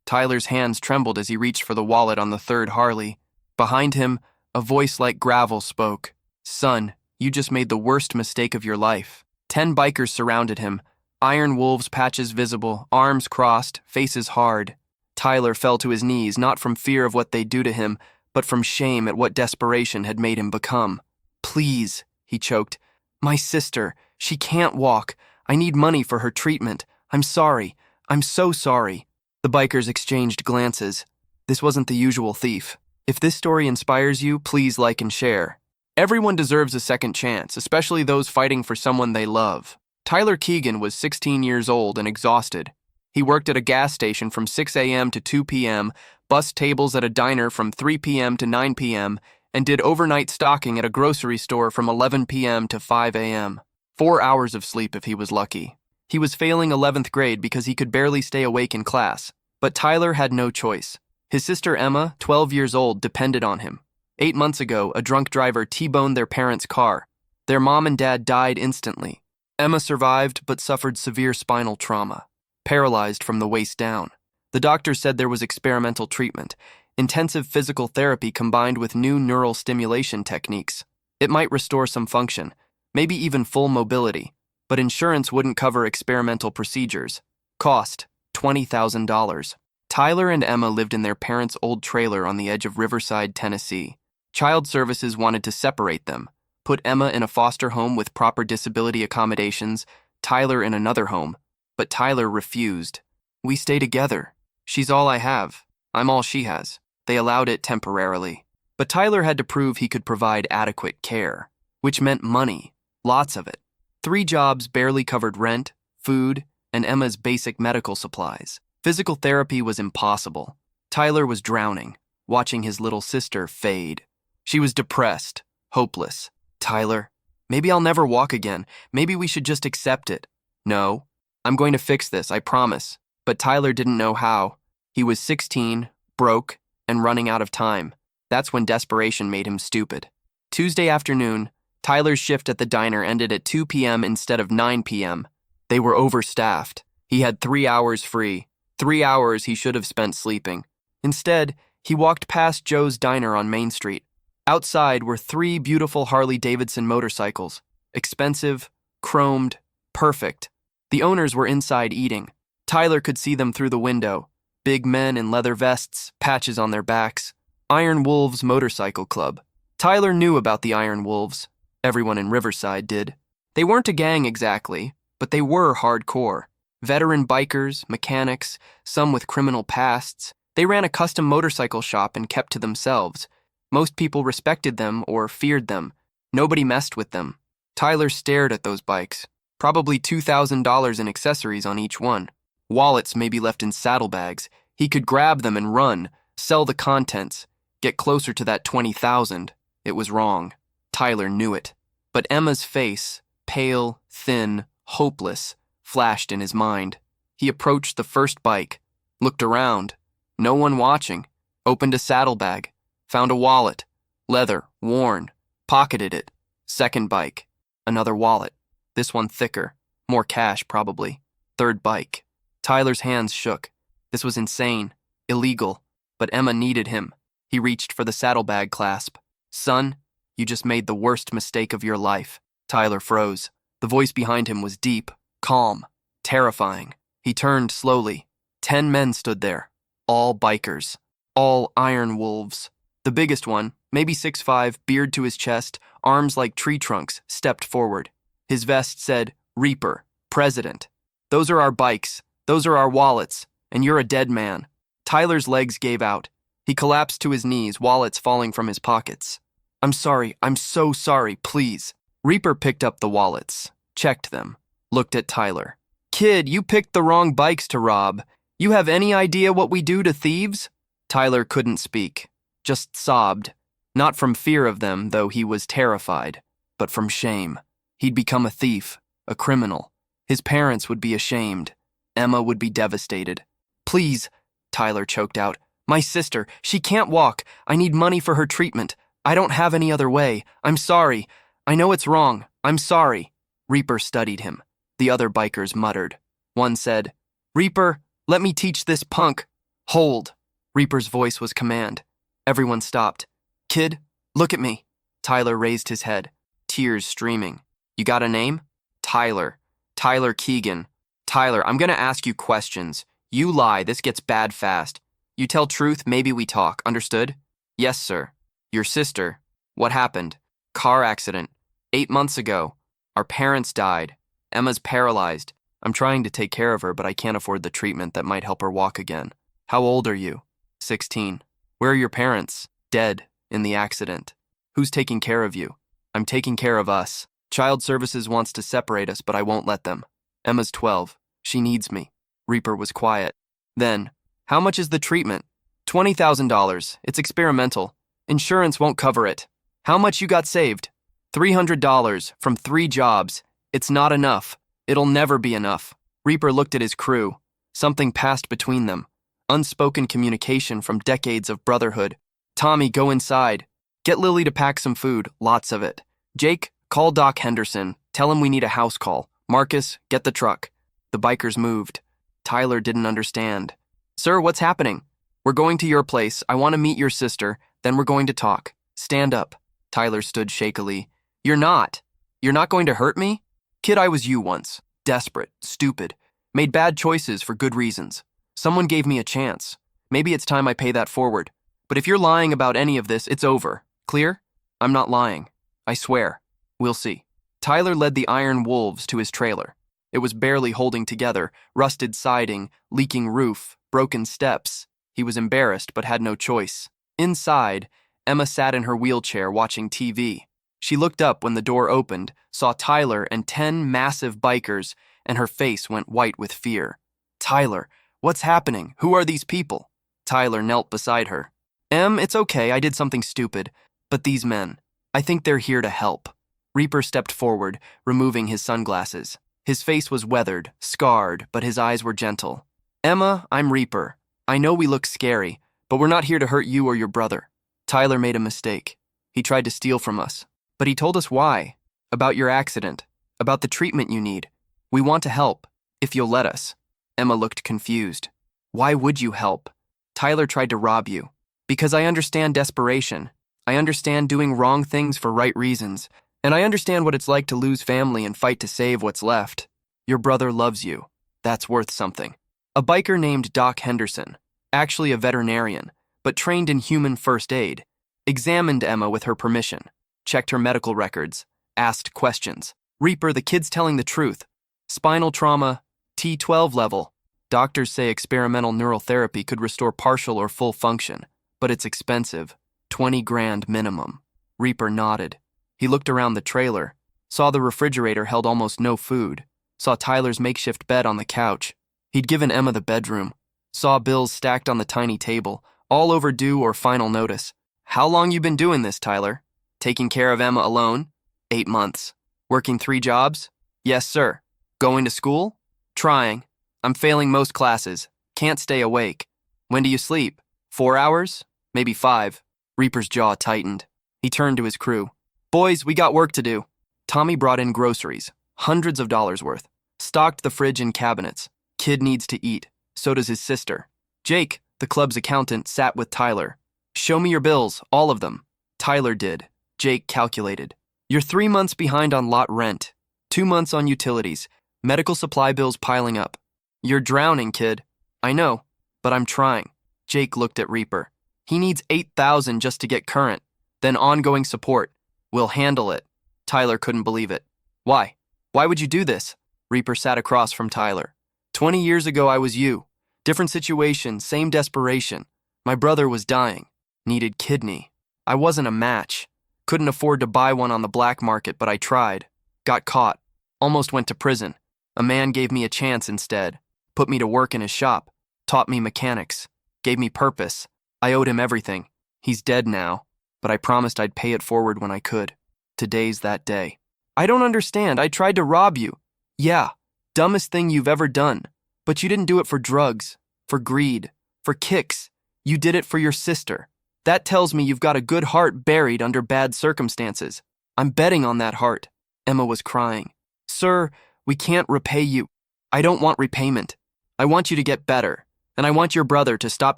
Tyler's hands trembled as he reached for the wallet on the third Harley. Behind him, a voice like gravel spoke. Son, you just made the worst mistake of your life. 10 bikers surrounded him, iron wolves patches visible, arms crossed, faces hard. Tyler fell to his knees, not from fear of what they'd do to him, but from shame at what desperation had made him become. Please, he choked. My sister, she can't walk. I need money for her treatment. I'm sorry. I'm so sorry. The bikers exchanged glances. This wasn't the usual thief. If this story inspires you, please like and share. Everyone deserves a second chance, especially those fighting for someone they love. Tyler Keegan was 16 years old and exhausted. He worked at a gas station from 6 a.m. to 2 p.m., bussed tables at a diner from 3 p.m. to 9 p.m., and did overnight stocking at a grocery store from 11 p.m. to 5 a.m. 4 hours of sleep if he was lucky. He was failing 11th grade because he could barely stay awake in class. But Tyler had no choice. His sister Emma, 12 years old, depended on him. 8 months ago, a drunk driver T-boned their parents' car. Their mom and dad died instantly. Emma survived but suffered severe spinal trauma, paralyzed from the waist down. The doctor said there was experimental treatment, intensive physical therapy combined with new neural stimulation techniques. It might restore some function, maybe even full mobility, but insurance wouldn't cover experimental procedures. Cost, $20,000. Tyler and Emma lived in their parents' old trailer on the edge of Riverside, Tennessee. Child Services wanted to separate them, put Emma in a foster home with proper disability accommodations, Tyler in another home, but Tyler refused. We stay together. She's all I have. I'm all she has. They allowed it temporarily. But Tyler had to prove he could provide adequate care, which meant money, lots of it. 3 jobs barely covered rent, food, and Emma's basic medical supplies. Physical therapy was impossible. Tyler was drowning, watching his little sister fade. She was depressed, hopeless. Tyler, maybe I'll never walk again. Maybe we should just accept it. No, I'm going to fix this, I promise. But Tyler didn't know how. He was 16, broke, and running out of time. That's when desperation made him stupid. Tuesday afternoon, Tyler's shift at the diner ended at 2 p.m. instead of 9 p.m. They were overstaffed. He had 3 hours free. 3 hours he should have spent sleeping. Instead, he walked past Joe's Diner on Main Street. Outside were 3 beautiful Harley-Davidson motorcycles. Expensive, chromed, perfect. The owners were inside eating. Tyler could see them through the window. Big men in leather vests, patches on their backs. Iron Wolves Motorcycle Club. Tyler knew about the Iron Wolves. Everyone in Riverside did. They weren't a gang exactly, but they were hardcore. Veteran bikers, mechanics, some with criminal pasts. They ran a custom motorcycle shop and kept to themselves. Most people respected them or feared them. Nobody messed with them. Tyler stared at those bikes. Probably $2,000 in accessories on each one. Wallets maybe left in saddlebags. He could grab them and run, sell the contents, get closer to that $20,000. It was wrong. Tyler knew it. But Emma's face, pale, thin, hopeless, flashed in his mind. He approached the first bike, looked around. No one watching. Opened a saddlebag. Found a wallet. Leather, worn. Pocketed it. Second bike. Another wallet. This one thicker. More cash, probably. Third bike. Tyler's hands shook. This was insane. Illegal. But Emma needed him. He reached for the saddlebag clasp. Son, you just made the worst mistake of your life. Tyler froze. The voice behind him was deep, calm, terrifying. He turned slowly. 10 men stood there. All bikers. All Iron Wolves. The biggest one, maybe 6'5", beard to his chest, arms like tree trunks, stepped forward. His vest said, Reaper, President. Those are our bikes. Those are our wallets. And you're a dead man. Tyler's legs gave out. He collapsed to his knees, wallets falling from his pockets. I'm sorry. I'm so sorry. Please. Reaper picked up the wallets, checked them, looked at Tyler. Kid, you picked the wrong bikes to rob. You have any idea what we do to thieves? Tyler couldn't speak, just sobbed. Not from fear of them, though he was terrified, but from shame. He'd become a thief, a criminal. His parents would be ashamed. Emma would be devastated. Please, Tyler choked out. My sister, she can't walk. I need money for her treatment. I don't have any other way. I'm sorry. I know it's wrong. I'm sorry. Reaper studied him. The other bikers muttered. One said, Reaper, let me teach this punk. Hold. Reaper's voice was command. Everyone stopped. Kid, look at me. Tyler raised his head, tears streaming. You got a name? Tyler. Tyler Keegan. Tyler, I'm gonna ask you questions. You lie, this gets bad fast. You tell truth, maybe we talk, understood? Yes, sir. Your sister. What happened? Car accident. 8 months ago. Our parents died. Emma's paralyzed. I'm trying to take care of her, but I can't afford the treatment that might help her walk again. How old are you? 16. Where are your parents? Dead, in the accident. Who's taking care of you? I'm taking care of us. Child Services wants to separate us, but I won't let them. Emma's 12. She needs me. Reaper was quiet. Then, how much is the treatment? $20,000. It's experimental. Insurance won't cover it. How much you got saved? $300 from 3 jobs. It's not enough. It'll never be enough. Reaper looked at his crew. Something passed between them. Unspoken communication from decades of brotherhood. Tommy, go inside. Get Lily to pack some food, lots of it. Jake, call Doc Henderson. Tell him we need a house call. Marcus, get the truck. The bikers moved. Tyler didn't understand. Sir, what's happening? We're going to your place. I want to meet your sister. Then we're going to talk. Stand up. Tyler stood shakily. You're not. You're not going to hurt me? Kid, I was you once. Desperate, stupid. Made bad choices for good reasons. Someone gave me a chance. Maybe it's time I pay that forward. But if you're lying about any of this, it's over. Clear? I'm not lying. I swear. We'll see. Tyler led the Iron Wolves to his trailer. It was barely holding together, rusted siding, leaking roof, broken steps. He was embarrassed but had no choice. Inside, Emma sat in her wheelchair watching TV. She looked up when the door opened, saw Tyler and 10 massive bikers, and her face went white with fear. Tyler, what's happening? Who are these people? Tyler knelt beside her. Em, it's okay, I did something stupid. But these men, I think they're here to help. Reaper stepped forward, removing his sunglasses. His face was weathered, scarred, but his eyes were gentle. Emma, I'm Reaper. I know we look scary, but we're not here to hurt you or your brother. Tyler made a mistake. He tried to steal from us. But he told us why. About your accident. About the treatment you need. We want to help, if you'll let us. Emma looked confused. Why would you help? Tyler tried to rob you. Because I understand desperation. I understand doing wrong things for right reasons. And I understand what it's like to lose family and fight to save what's left. Your brother loves you. That's worth something. A biker named Doc Henderson, actually a veterinarian, but trained in human first aid, examined Emma with her permission, checked her medical records, asked questions. Reaper, the kid's telling the truth. Spinal trauma, T12 level. Doctors say experimental neural therapy could restore partial or full function, but it's expensive, 20 grand minimum. Reaper nodded. He looked around the trailer, saw the refrigerator held almost no food, saw Tyler's makeshift bed on the couch. He'd given Emma the bedroom, saw bills stacked on the tiny table, all overdue or final notice. How long you been doing this, Tyler? Taking care of Emma alone? 8 months. Working 3 jobs? Yes, sir. Going to school? Trying. I'm failing most classes. Can't stay awake. When do you sleep? 4 hours? Maybe 5. Reaper's jaw tightened. He turned to his crew. Boys, we got work to do. Tommy brought in groceries, hundreds of dollars worth. Stocked the fridge and cabinets. Kid needs to eat. So does his sister. Jake, the club's accountant, sat with Tyler. Show me your bills, all of them. Tyler did. Jake calculated. You're 3 months behind on lot rent. 2 months on utilities. Medical supply bills piling up. You're drowning, kid. I know, but I'm trying. Jake looked at Reaper. He needs $8,000 just to get current. Then ongoing support. We'll handle it. Tyler couldn't believe it. Why? Why would you do this? Reaper sat across from Tyler. 20 years ago, I was you. Different situation, same desperation. My brother was dying. Needed kidney. I wasn't a match. Couldn't afford to buy one on the black market, but I tried. Got caught. Almost went to prison. A man gave me a chance instead. Put me to work in his shop. Taught me mechanics. Gave me purpose. I owed him everything. He's dead now, but I promised I'd pay it forward when I could. Today's that day. I don't understand. I tried to rob you. Yeah, dumbest thing you've ever done. But you didn't do it for drugs, for greed, for kicks. You did it for your sister. That tells me you've got a good heart buried under bad circumstances. I'm betting on that heart. Emma was crying. Sir, we can't repay you. I don't want repayment. I want you to get better. And I want your brother to stop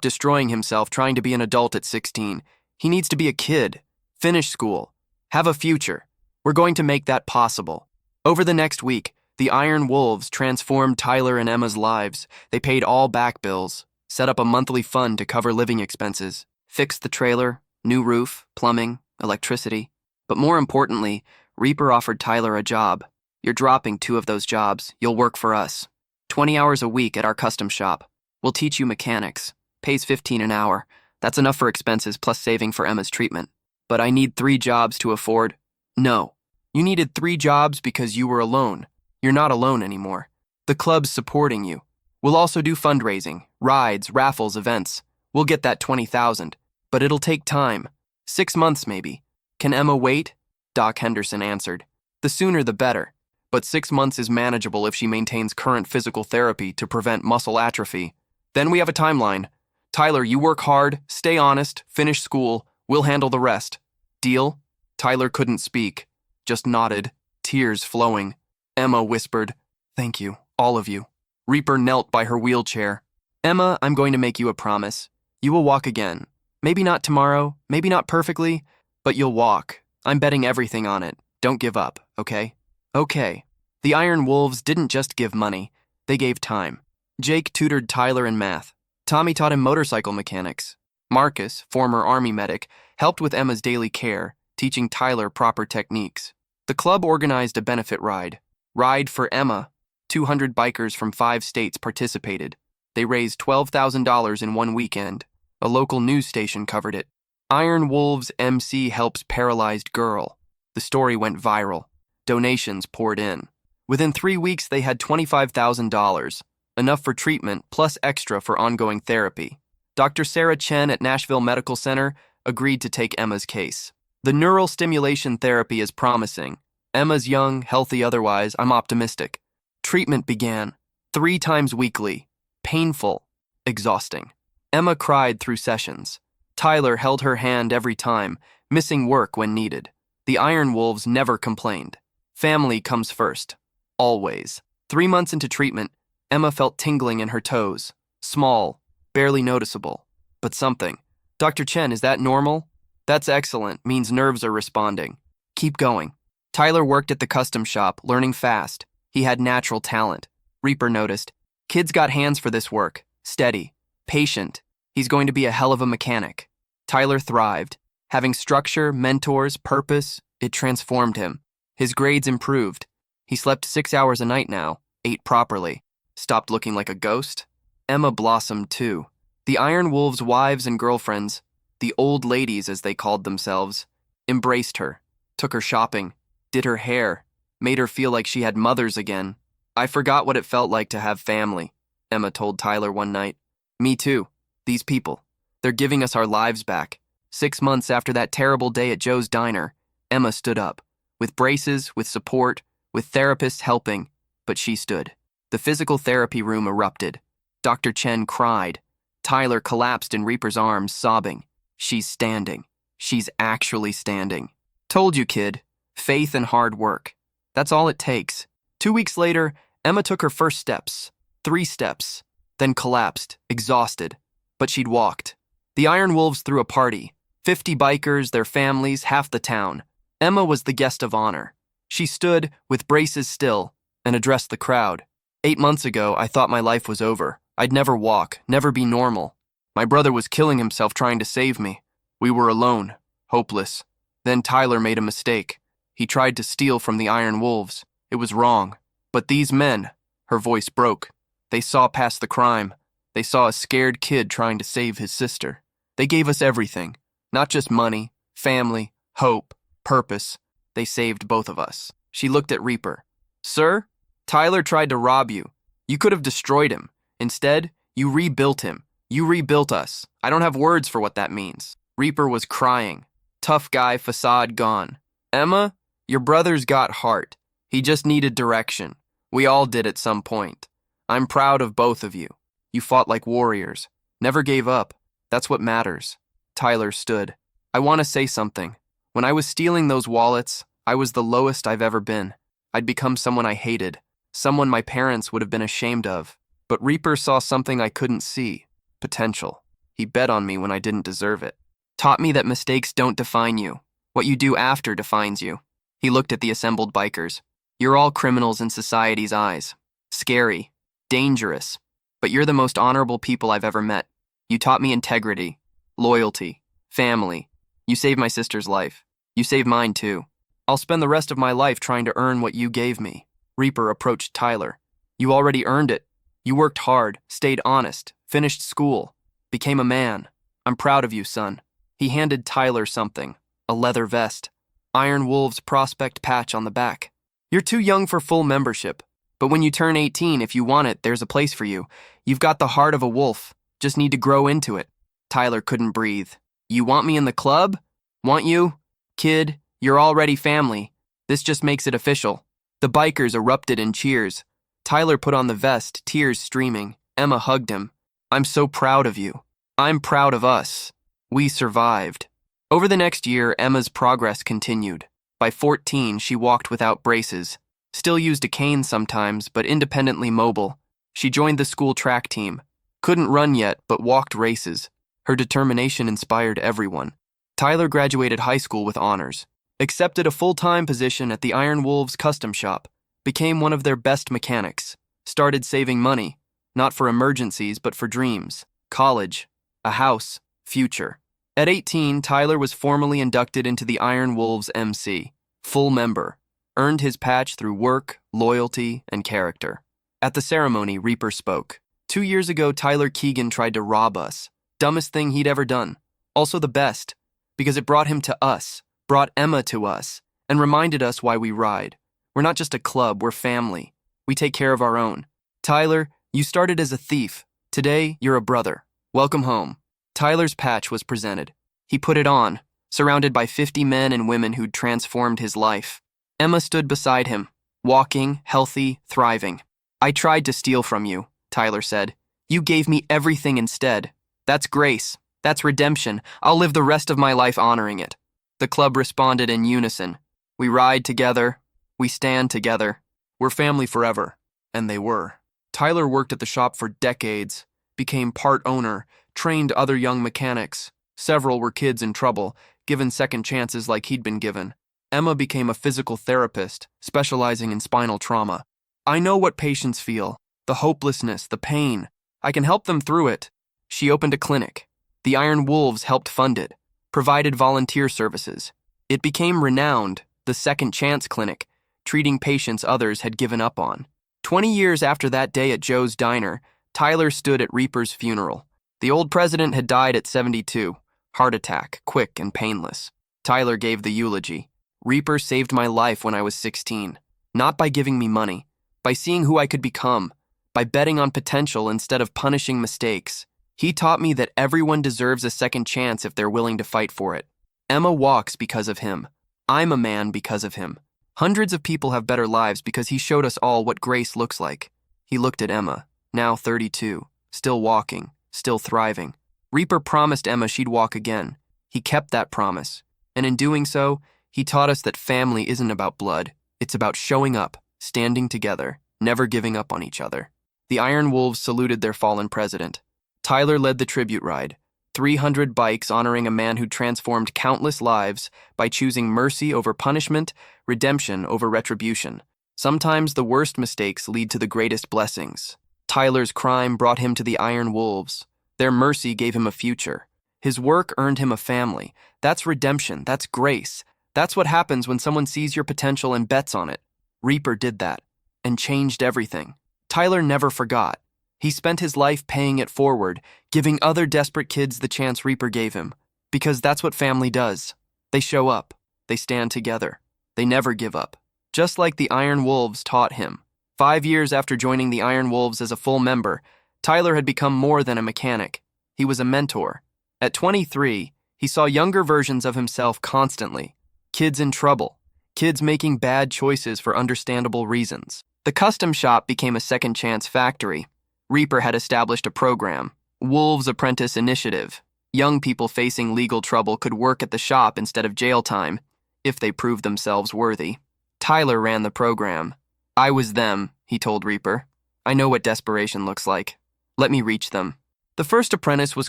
destroying himself trying to be an adult at 16. He needs to be a kid, finish school, have a future. We're going to make that possible. Over the next week, the Iron Wolves transformed Tyler and Emma's lives. They paid all back bills, set up a monthly fund to cover living expenses, fixed the trailer, new roof, plumbing, electricity. But more importantly, Reaper offered Tyler a job. You're dropping 2 of those jobs. You'll work for us. 20 hours a week at our custom shop. We'll teach you mechanics. Pays $15 an hour. That's enough for expenses plus saving for Emma's treatment. But I need 3 jobs to afford. No. You needed 3 jobs because you were alone. You're not alone anymore. The club's supporting you. We'll also do fundraising, rides, raffles, events. We'll get that $20,000. But it'll take time. 6 months maybe. Can Emma wait? Doc Henderson answered. The sooner the better. But 6 months is manageable if she maintains current physical therapy to prevent muscle atrophy. Then we have a timeline. Tyler, you work hard, stay honest, finish school. We'll handle the rest. Deal? Tyler couldn't speak, just nodded, tears flowing. Emma whispered, Thank you, all of you. Reaper knelt by her wheelchair. Emma, I'm going to make you a promise. You will walk again. Maybe not tomorrow, maybe not perfectly, but you'll walk. I'm betting everything on it. Don't give up, okay? Okay. The Iron Wolves didn't just give money, they gave time. Jake tutored Tyler in math. Tommy taught him motorcycle mechanics. Marcus, former Army medic, helped with Emma's daily care, teaching Tyler proper techniques. The club organized a benefit ride. Ride for Emma. 200 bikers from 5 states participated. They raised $12,000 in one weekend. A local news station covered it. Iron Wolves MC helps paralyzed girl. The story went viral. Donations poured in. Within 3 weeks, they had $25,000, enough for treatment plus extra for ongoing therapy. Dr. Sarah Chen at Nashville Medical Center agreed to take Emma's case. The neural stimulation therapy is promising. Emma's young, healthy otherwise, I'm optimistic. Treatment began. 3 times weekly. Painful. Exhausting. Emma cried through sessions. Tyler held her hand every time, missing work when needed. The Iron Wolves never complained. Family comes first. Always. 3 months into treatment, Emma felt tingling in her toes. Small, barely noticeable, but something. Dr. Chen, is that normal? That's excellent, means nerves are responding. Keep going. Tyler worked at the custom shop, learning fast. He had natural talent. Reaper noticed. Kid's got hands for this work. Steady. Patient. He's going to be a hell of a mechanic. Tyler thrived. Having structure, mentors, purpose, it transformed him. His grades improved. He slept 6 hours a night now, ate properly, stopped looking like a ghost. Emma blossomed too. The Iron Wolves' wives and girlfriends, the old ladies as they called themselves, embraced her, took her shopping, did her hair, made her feel like she had mothers again. I forgot what it felt like to have family, Emma told Tyler one night. Me too. These people. They're giving us our lives back. 6 months after that terrible day at Joe's diner, Emma stood up. With braces, with support, with therapists helping, but she stood. The physical therapy room erupted. Dr. Chen cried. Tyler collapsed in Reaper's arms, sobbing. She's standing. She's actually standing. Told you, kid. Faith and hard work. That's all it takes. 2 weeks later, Emma took her first steps. 3 steps. Then collapsed, exhausted. But she'd walked. The Iron Wolves threw a party. 50 bikers, their families, half the town. Emma was the guest of honor. She stood, with braces still, and addressed the crowd. 8 months ago, I thought my life was over. I'd never walk, never be normal. My brother was killing himself trying to save me. We were alone, hopeless. Then Tyler made a mistake. He tried to steal from the Iron Wolves. It was wrong. But these men, her voice broke. They saw past the crime. They saw a scared kid trying to save his sister. They gave us everything. Not just money, family, hope, purpose. They saved both of us. She looked at Reaper. Sir, Tyler tried to rob you. You could have destroyed him. Instead, you rebuilt him. You rebuilt us. I don't have words for what that means. Reaper was crying. Tough guy facade gone. Emma, your brother's got heart. He just needed direction. We all did at some point. I'm proud of both of you. You fought like warriors. Never gave up. That's what matters. Tyler stood. I want to say something. When I was stealing those wallets, I was the lowest I've ever been. I'd become someone I hated, someone my parents would have been ashamed of. But Reaper saw something I couldn't see. Potential. He bet on me when I didn't deserve it. Taught me that mistakes don't define you. What you do after defines you. He looked at the assembled bikers. You're all criminals in society's eyes. Scary. Dangerous. But you're the most honorable people I've ever met. You taught me integrity, loyalty, family. You saved my sister's life. You saved mine too. I'll spend the rest of my life trying to earn what you gave me. Reaper approached Tyler. You already earned it. You worked hard, stayed honest, finished school, became a man. I'm proud of you, son. He handed Tyler something, a leather vest, Iron Wolves prospect patch on the back. You're too young for full membership, but when you turn 18, if you want it, there's a place for you. You've got the heart of a wolf, just need to grow into it. Tyler couldn't breathe. You want me in the club? Want you? Kid, you're already family. This just makes it official. The bikers erupted in cheers. Tyler put on the vest, tears streaming. Emma hugged him. I'm so proud of you. I'm proud of us. We survived. Over the next year, Emma's progress continued. By 14, she walked without braces. Still used a cane sometimes, but independently mobile. She joined the school track team. Couldn't run yet, but walked races. Her determination inspired everyone. Tyler graduated high school with honors. Accepted a full-time position at the Iron Wolves custom shop. Became one of their best mechanics. Started saving money. Not for emergencies, but for dreams. College. A house. Future. At 18, Tyler was formally inducted into the Iron Wolves MC. Full member. Earned his patch through work, loyalty, and character. At the ceremony, Reaper spoke. 2 years ago, Tyler Keegan tried to rob us. Dumbest thing he'd ever done. Also the best, because it brought him to us, brought Emma to us, and reminded us why we ride. We're not just a club, we're family. We take care of our own. Tyler, you started as a thief. Today, you're a brother. Welcome home. Tyler's patch was presented. He put it on, surrounded by 50 men and women who'd transformed his life. Emma stood beside him, walking, healthy, thriving. I tried to steal from you, Tyler said. You gave me everything instead. That's grace. That's redemption. I'll live the rest of my life honoring it. The club responded in unison. We ride together. We stand together. We're family forever. And they were. Tyler worked at the shop for decades, became part owner, trained other young mechanics. Several were kids in trouble, given second chances like he'd been given. Emma became a physical therapist, specializing in spinal trauma. I know what patients feel, the hopelessness, the pain. I can help them through it. She opened a clinic. The Iron Wolves helped fund it, provided volunteer services. It became renowned, the Second Chance Clinic, treating patients others had given up on. 20 years after that day at Joe's Diner, Tyler stood at Reaper's funeral. The old president had died at 72, heart attack, quick and painless. Tyler gave the eulogy. Reaper saved my life when I was 16, not by giving me money, by seeing who I could become, by betting on potential instead of punishing mistakes. He taught me that everyone deserves a second chance if they're willing to fight for it. Emma walks because of him. I'm a man because of him. Hundreds of people have better lives because he showed us all what grace looks like. He looked at Emma, now 32, still walking, still thriving. Reaper promised Emma she'd walk again. He kept that promise, and in doing so, he taught us that family isn't about blood. It's about showing up, standing together, never giving up on each other. The Iron Wolves saluted their fallen president. Tyler led the tribute ride, 300 bikes honoring a man who transformed countless lives by choosing mercy over punishment, redemption over retribution. Sometimes the worst mistakes lead to the greatest blessings. Tyler's crime brought him to the Iron Wolves. Their mercy gave him a future. His work earned him a family. That's redemption. That's grace. That's what happens when someone sees your potential and bets on it. Reaper did that and changed everything. Tyler never forgot. He spent his life paying it forward, giving other desperate kids the chance Reaper gave him. Because that's what family does. They show up. They stand together. They never give up. Just like the Iron Wolves taught him. 5 years after joining the Iron Wolves as a full member, Tyler had become more than a mechanic. He was a mentor. At 23, he saw younger versions of himself constantly. Kids in trouble. Kids making bad choices for understandable reasons. The custom shop became a second chance factory. Reaper had established a program, Wolves Apprentice Initiative. Young people facing legal trouble could work at the shop instead of jail time, if they proved themselves worthy. Tyler ran the program. I was them, he told Reaper. I know what desperation looks like. Let me reach them. The first apprentice was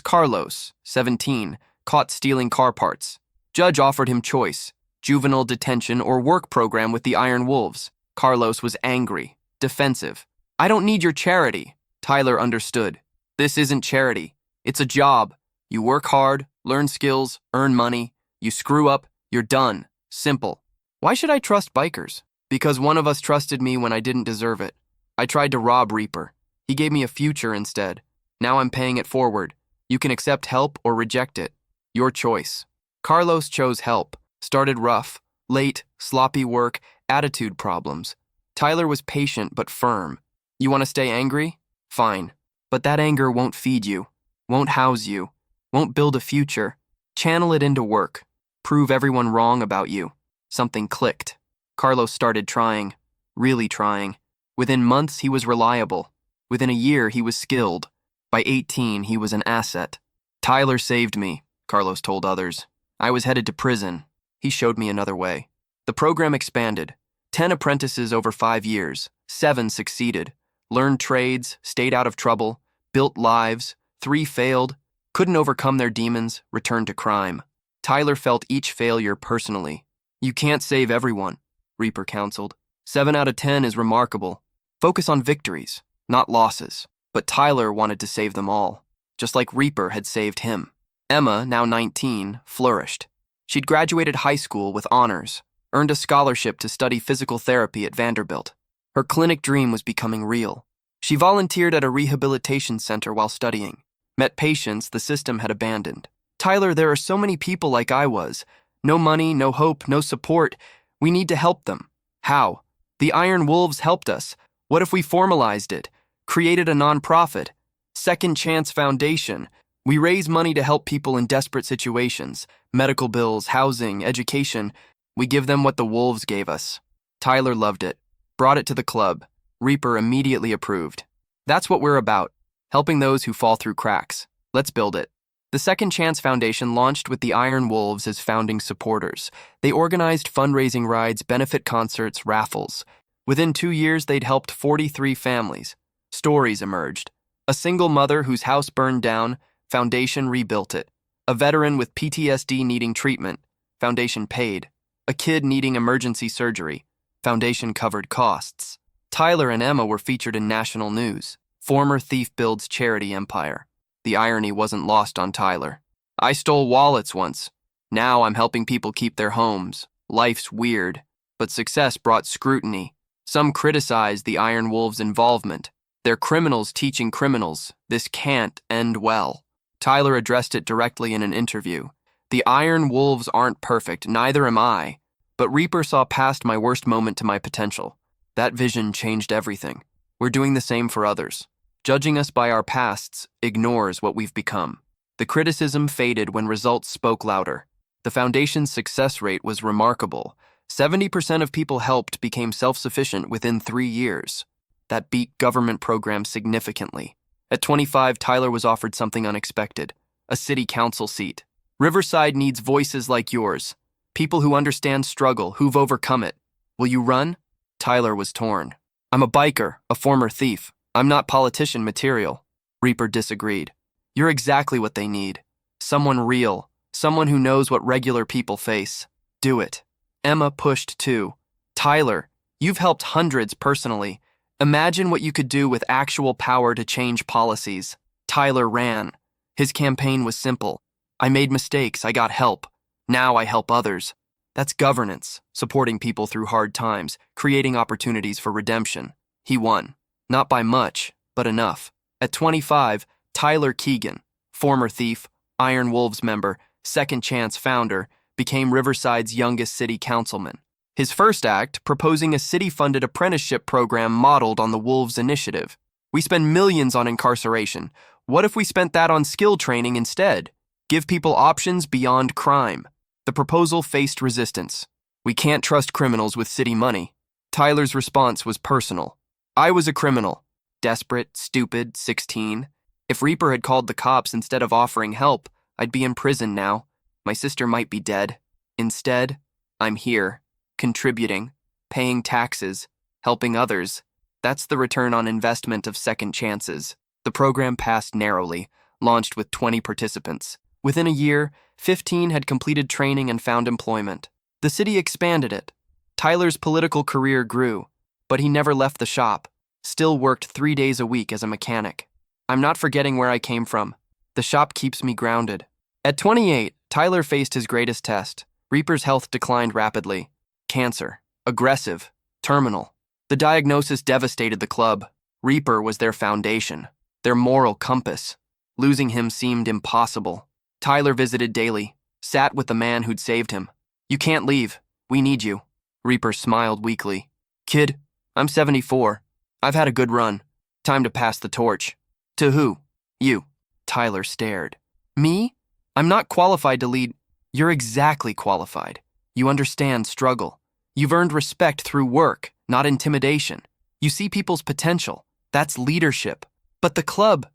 Carlos, 17, caught stealing car parts. Judge offered him choice, juvenile detention or work program with the Iron Wolves. Carlos was angry, defensive. I don't need your charity. Tyler understood. This isn't charity. It's a job. You work hard, learn skills, earn money. You screw up, you're done. Simple. Why should I trust bikers? Because one of us trusted me when I didn't deserve it. I tried to rob Reaper. He gave me a future instead. Now I'm paying it forward. You can accept help or reject it. Your choice. Carlos chose help. Started rough, late, sloppy work, attitude problems. Tyler was patient but firm. You want to stay angry? Fine. But that anger won't feed you, won't house you, won't build a future. Channel it into work. Prove everyone wrong about you. Something clicked. Carlos started trying, really trying. Within months, he was reliable. Within a year, he was skilled. By 18, he was an asset. Tyler saved me, Carlos told others. I was headed to prison. He showed me another way. The program expanded. 10 apprentices over 5 years. 7 succeeded. Learned trades, stayed out of trouble, built lives. 3 failed, couldn't overcome their demons, returned to crime. Tyler felt each failure personally. You can't save everyone, Reaper counseled. 7 out of 10 is remarkable. Focus on victories, not losses. But Tyler wanted to save them all, just like Reaper had saved him. Emma, now 19, flourished. She'd graduated high school with honors, earned a scholarship to study physical therapy at Vanderbilt. Her clinic dream was becoming real. She volunteered at a rehabilitation center while studying, met patients the system had abandoned. Tyler, there are so many people like I was. No money, no hope, no support. We need to help them. How? The Iron Wolves helped us. What if we formalized it? Created a nonprofit? Second Chance Foundation. We raise money to help people in desperate situations. Medical bills, housing, education. We give them what the Wolves gave us. Tyler loved it. Brought it to the club. Reaper immediately approved. That's what we're about. Helping those who fall through cracks. Let's build it. The Second Chance Foundation launched with the Iron Wolves as founding supporters. They organized fundraising rides, benefit concerts, raffles. Within 2 years, they'd helped 43 families. Stories emerged. A single mother whose house burned down, Foundation rebuilt it. A veteran with PTSD needing treatment, Foundation paid. A kid needing emergency surgery, Foundation covered costs. Tyler and Emma were featured in national news. Former thief builds charity empire. The irony wasn't lost on Tyler. I stole wallets once. Now I'm helping people keep their homes. Life's weird. But success brought scrutiny. Some criticized the Iron Wolves' involvement. They're criminals teaching criminals. This can't end well. Tyler addressed it directly in an interview. The Iron Wolves aren't perfect, neither am I. But Reaper saw past my worst moment to my potential. That vision changed everything. We're doing the same for others. Judging us by our pasts ignores what we've become. The criticism faded when results spoke louder. The Foundation's success rate was remarkable. 70% of people helped became self-sufficient within 3 years. That beat government programs significantly. At 25, Tyler was offered something unexpected, a city council seat. Riverside needs voices like yours, people who understand struggle, who've overcome it. Will you run? Tyler was torn. I'm a biker, a former thief. I'm not politician material. Reaper disagreed. You're exactly what they need. Someone real, someone who knows what regular people face. Do it. Emma pushed too. Tyler, you've helped hundreds personally. Imagine what you could do with actual power to change policies. Tyler ran. His campaign was simple. I made mistakes, I got help. Now I help others. That's governance, supporting people through hard times, creating opportunities for redemption. He won. Not by much, but enough. At 25, Tyler Keegan, former thief, Iron Wolves member, Second Chance founder, became Riverside's youngest city councilman. His first act, proposing a city-funded apprenticeship program modeled on the Wolves initiative. We spend millions on incarceration. What if we spent that on skill training instead? Give people options beyond crime. The proposal faced resistance. We can't trust criminals with city money. Tyler's response was personal. I was a criminal. Desperate, stupid, 16. If Reaper had called the cops instead of offering help, I'd be in prison now. My sister might be dead. Instead, I'm here. Contributing, paying taxes, helping others. That's the return on investment of second chances. The program passed narrowly, launched with 20 participants. Within a year, 15 had completed training and found employment. The city expanded it. Tyler's political career grew, but he never left the shop, still worked 3 days a week as a mechanic. I'm not forgetting where I came from. The shop keeps me grounded. At 28, Tyler faced his greatest test. Reaper's health declined rapidly. Cancer. Aggressive. Terminal. The diagnosis devastated the club. Reaper was their foundation, their moral compass. Losing him seemed impossible. Tyler visited daily, sat with the man who'd saved him. You can't leave. We need you. Reaper smiled weakly. Kid, I'm 74. I've had a good run. Time to pass the torch. To who? You. Tyler stared. Me? I'm not qualified to lead. You're exactly qualified. You understand struggle. You've earned respect through work, not intimidation. You see people's potential. That's leadership. But the club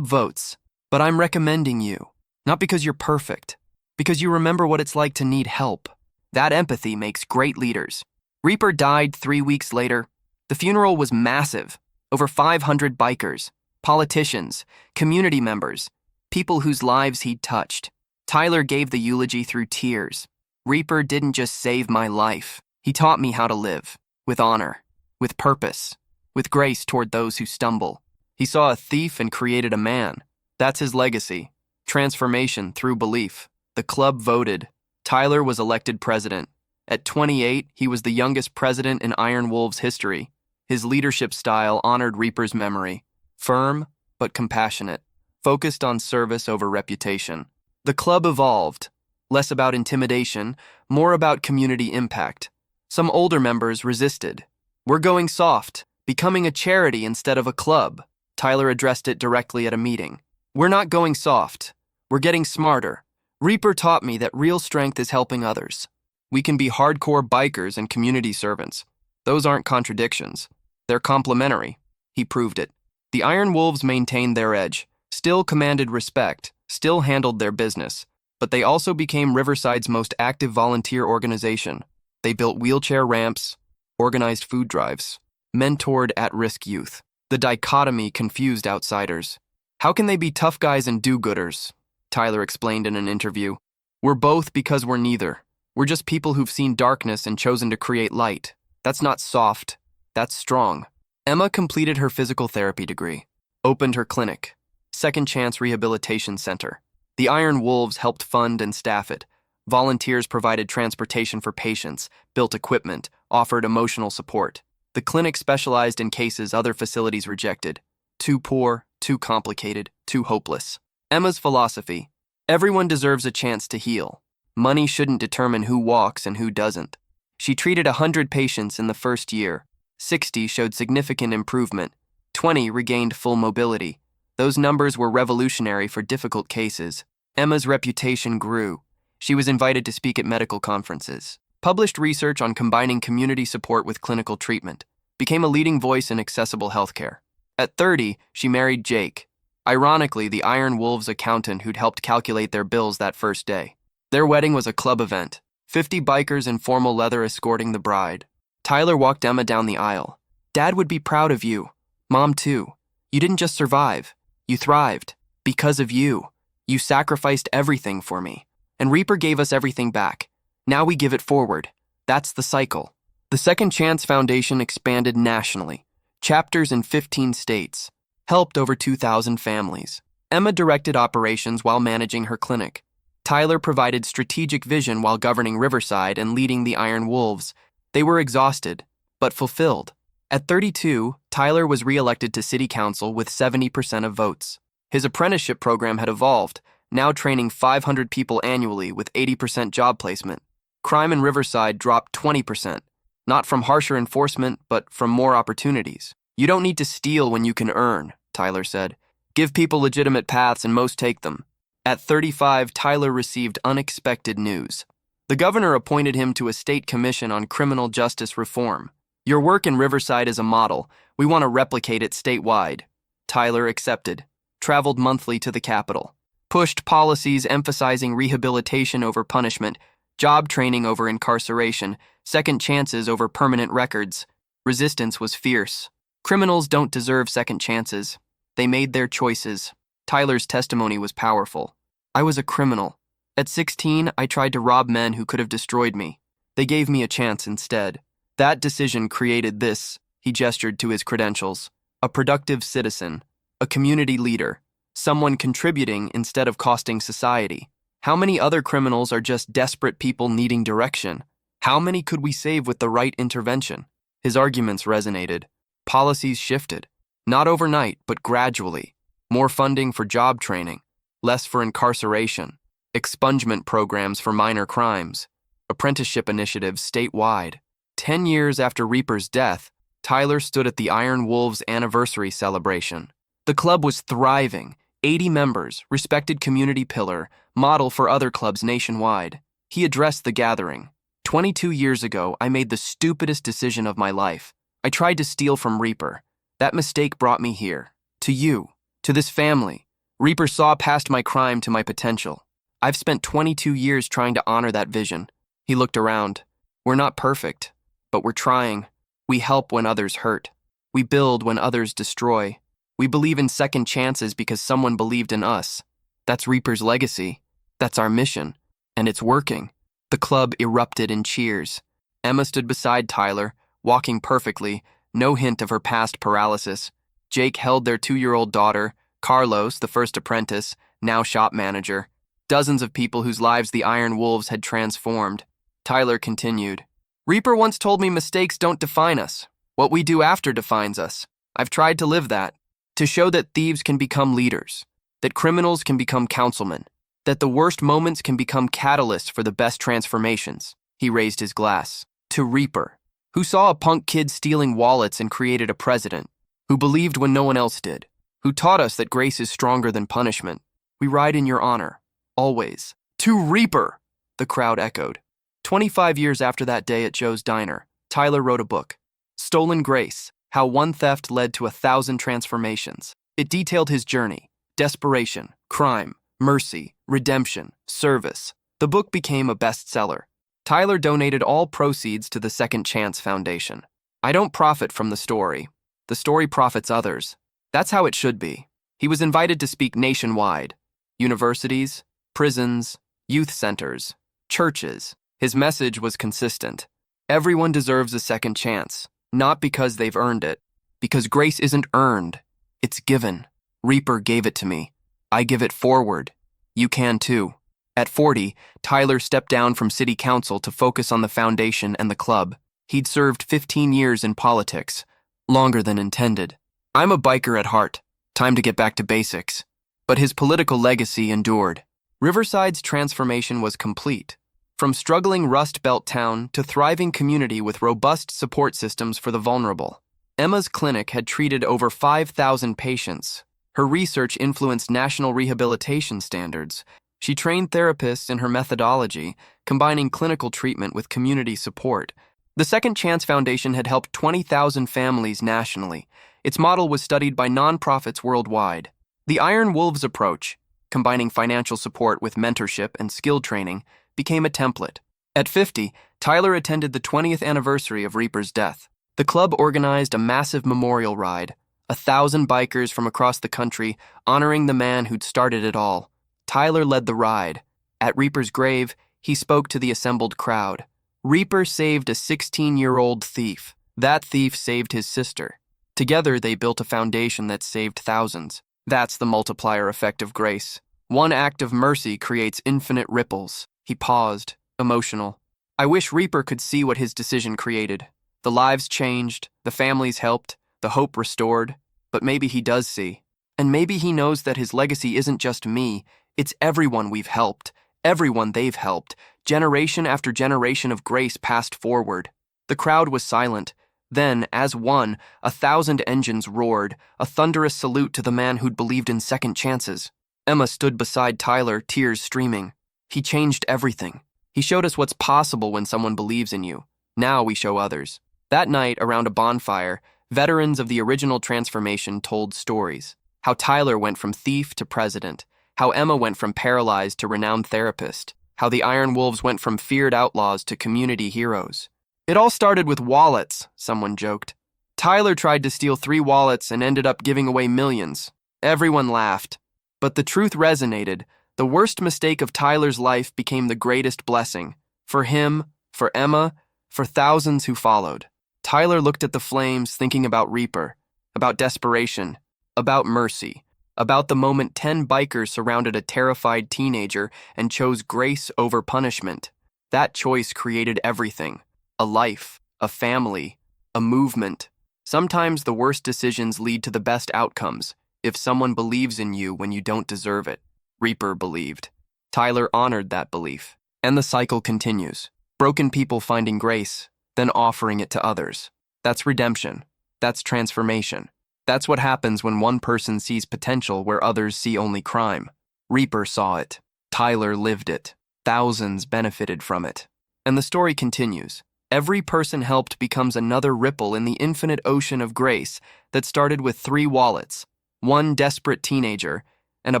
votes. But I'm recommending you. Not because you're perfect. Because you remember what it's like to need help. That empathy makes great leaders. Reaper died 3 weeks later. The funeral was massive. Over 500 bikers, politicians, community members, people whose lives he'd touched. Tyler gave the eulogy through tears. Reaper didn't just save my life. He taught me how to live, with honor, with purpose, with grace toward those who stumble. He saw a thief and created a man. That's his legacy. Transformation through belief. The club voted. Tyler was elected president. At 28, he was the youngest president in Iron Wolves history. His leadership style honored Reaper's memory. Firm, but compassionate. Focused on service over reputation. The club evolved. Less about intimidation, more about community impact. Some older members resisted. We're going soft, becoming a charity instead of a club. Tyler addressed it directly at a meeting. We're not going soft. We're getting smarter. Reaper taught me that real strength is helping others. We can be hardcore bikers and community servants. Those aren't contradictions. They're complementary. He proved it. The Iron Wolves maintained their edge, still commanded respect, still handled their business, but they also became Riverside's most active volunteer organization. They built wheelchair ramps, organized food drives, mentored at-risk youth. The dichotomy confused outsiders. How can they be tough guys and do-gooders? Tyler explained in an interview. We're both because we're neither. We're just people who've seen darkness and chosen to create light. That's not soft. That's strong. Emma completed her physical therapy degree, opened her clinic, Second Chance Rehabilitation Center. The Iron Wolves helped fund and staff it. Volunteers provided transportation for patients, built equipment, offered emotional support. The clinic specialized in cases other facilities rejected. Too poor, too complicated, too hopeless. Emma's philosophy: everyone deserves a chance to heal. Money shouldn't determine who walks and who doesn't. She treated 100 patients in the first year. 60 showed significant improvement. 20 regained full mobility. Those numbers were revolutionary for difficult cases. Emma's reputation grew. She was invited to speak at medical conferences, published research on combining community support with clinical treatment, became a leading voice in accessible healthcare. At 30, she married Jake, ironically the Iron Wolves accountant who'd helped calculate their bills that first day. Their wedding was a club event, 50 bikers in formal leather escorting the bride. Tyler walked Emma down the aisle. Dad would be proud of you. Mom too. You didn't just survive. You thrived. Because of you. You sacrificed everything for me. And Reaper gave us everything back. Now we give it forward. That's the cycle. The Second Chance Foundation expanded nationally. Chapters in 15 states. Helped over 2,000 families. Emma directed operations while managing her clinic. Tyler provided strategic vision while governing Riverside and leading the Iron Wolves. They were exhausted, but fulfilled. At 32, Tyler was re-elected to city council with 70% of votes. His apprenticeship program had evolved, now training 500 people annually with 80% job placement. Crime in Riverside dropped 20%, not from harsher enforcement, but from more opportunities. You don't need to steal when you can earn, Tyler said. Give people legitimate paths and most take them. At 35, Tyler received unexpected news. The governor appointed him to a state commission on criminal justice reform. Your work in Riverside is a model. We want to replicate it statewide. Tyler accepted. Traveled monthly to the capital. Pushed policies emphasizing rehabilitation over punishment, job training over incarceration, second chances over permanent records. Resistance was fierce. Criminals don't deserve second chances. They made their choices. Tyler's testimony was powerful. I was a criminal. At 16, I tried to rob men who could have destroyed me. They gave me a chance instead. That decision created this, he gestured to his credentials, a productive citizen, a community leader, someone contributing instead of costing society. How many other criminals are just desperate people needing direction? How many could we save with the right intervention? His arguments resonated. Policies shifted. Not overnight, but gradually. More funding for job training, less for incarceration, expungement programs for minor crimes, apprenticeship initiatives statewide. 10 years after Reaper's death, Tyler stood at the Iron Wolves anniversary celebration. The club was thriving, 80 members, respected community pillar, model for other clubs nationwide. He addressed the gathering. 22 years ago, I made the stupidest decision of my life. I tried to steal from Reaper. That mistake brought me here. To you. To this family. Reaper saw past my crime to my potential. I've spent 22 years trying to honor that vision. He looked around. We're not perfect, but we're trying. We help when others hurt. We build when others destroy. We believe in second chances because someone believed in us. That's Reaper's legacy. That's our mission. And it's working. The club erupted in cheers. Emma stood beside Tyler, walking perfectly, no hint of her past paralysis. Jake held their 2-year-old daughter, Carlos, the first apprentice, now shop manager. Dozens of people whose lives the Iron Wolves had transformed. Tyler continued. Reaper once told me mistakes don't define us. What we do after defines us. I've tried to live that. To show that thieves can become leaders. That criminals can become councilmen. That the worst moments can become catalysts for the best transformations. He raised his glass. To Reaper, who saw a punk kid stealing wallets and created a president. Who believed when no one else did. Who taught us that grace is stronger than punishment. We ride in your honor. Always. To Reaper, the crowd echoed. 25 years after that day at Joe's Diner, Tyler wrote a book. Stolen Grace, How One Theft Led to 1,000 Transformations. It detailed his journey. Desperation, crime, mercy, redemption, service. The book became a bestseller. Tyler donated all proceeds to the Second Chance Foundation. I don't profit from the story. The story profits others. That's how it should be. He was invited to speak nationwide. Universities, prisons, youth centers, churches. His message was consistent. Everyone deserves a second chance, not because they've earned it, because grace isn't earned. It's given. Reaper gave it to me. I give it forward. You can too. At 40, Tyler stepped down from city council to focus on the foundation and the club. He'd served 15 years in politics, longer than intended. I'm a biker at heart. Time to get back to basics. But his political legacy endured. Riverside's transformation was complete. From struggling Rust Belt town to thriving community with robust support systems for the vulnerable. Emma's clinic had treated over 5,000 patients. Her research influenced national rehabilitation standards. She trained therapists in her methodology, combining clinical treatment with community support. The Second Chance Foundation had helped 20,000 families nationally. Its model was studied by nonprofits worldwide. The Iron Wolves approach, combining financial support with mentorship and skill training, became a template. At 50, Tyler attended the 20th anniversary of Reaper's death. The club organized a massive memorial ride, 1,000 bikers from across the country honoring the man who'd started it all. Tyler led the ride. At Reaper's grave, he spoke to the assembled crowd. Reaper saved a 16-year-old thief. That thief saved his sister. Together, they built a foundation that saved thousands. That's the multiplier effect of grace. One act of mercy creates infinite ripples. He paused, emotional. I wish Reaper could see what his decision created. The lives changed, the families helped, the hope restored. But maybe he does see. And maybe he knows that his legacy isn't just me, it's everyone we've helped, everyone they've helped, generation after generation of grace passed forward. The crowd was silent. Then, as one, 1,000 engines roared, a thunderous salute to the man who'd believed in second chances. Emma stood beside Tyler, tears streaming. He changed everything. He showed us what's possible when someone believes in you. Now we show others. That night, around a bonfire, veterans of the original transformation told stories. How Tyler went from thief to president. How Emma went from paralyzed to renowned therapist. How the Iron Wolves went from feared outlaws to community heroes. It all started with wallets, someone joked. Tyler tried to steal 3 wallets and ended up giving away millions. Everyone laughed. But the truth resonated. The worst mistake of Tyler's life became the greatest blessing. For him, for Emma, for thousands who followed. Tyler looked at the flames, thinking about Reaper, about desperation, about mercy, about the moment 10 bikers surrounded a terrified teenager and chose grace over punishment. That choice created everything: a life, a family, a movement. Sometimes the worst decisions lead to the best outcomes if someone believes in you when you don't deserve it. Reaper believed. Tyler honored that belief. And the cycle continues. Broken people finding grace, then offering it to others. That's redemption. That's transformation. That's what happens when one person sees potential where others see only crime. Reaper saw it. Tyler lived it. Thousands benefited from it. And the story continues. Every person helped becomes another ripple in the infinite ocean of grace that started with 3 wallets, one desperate teenager, and a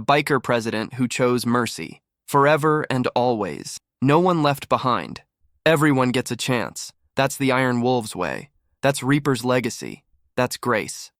biker president who chose mercy. Forever and always. No one left behind. Everyone gets a chance. That's the Iron Wolf's way. That's Reaper's legacy. That's grace.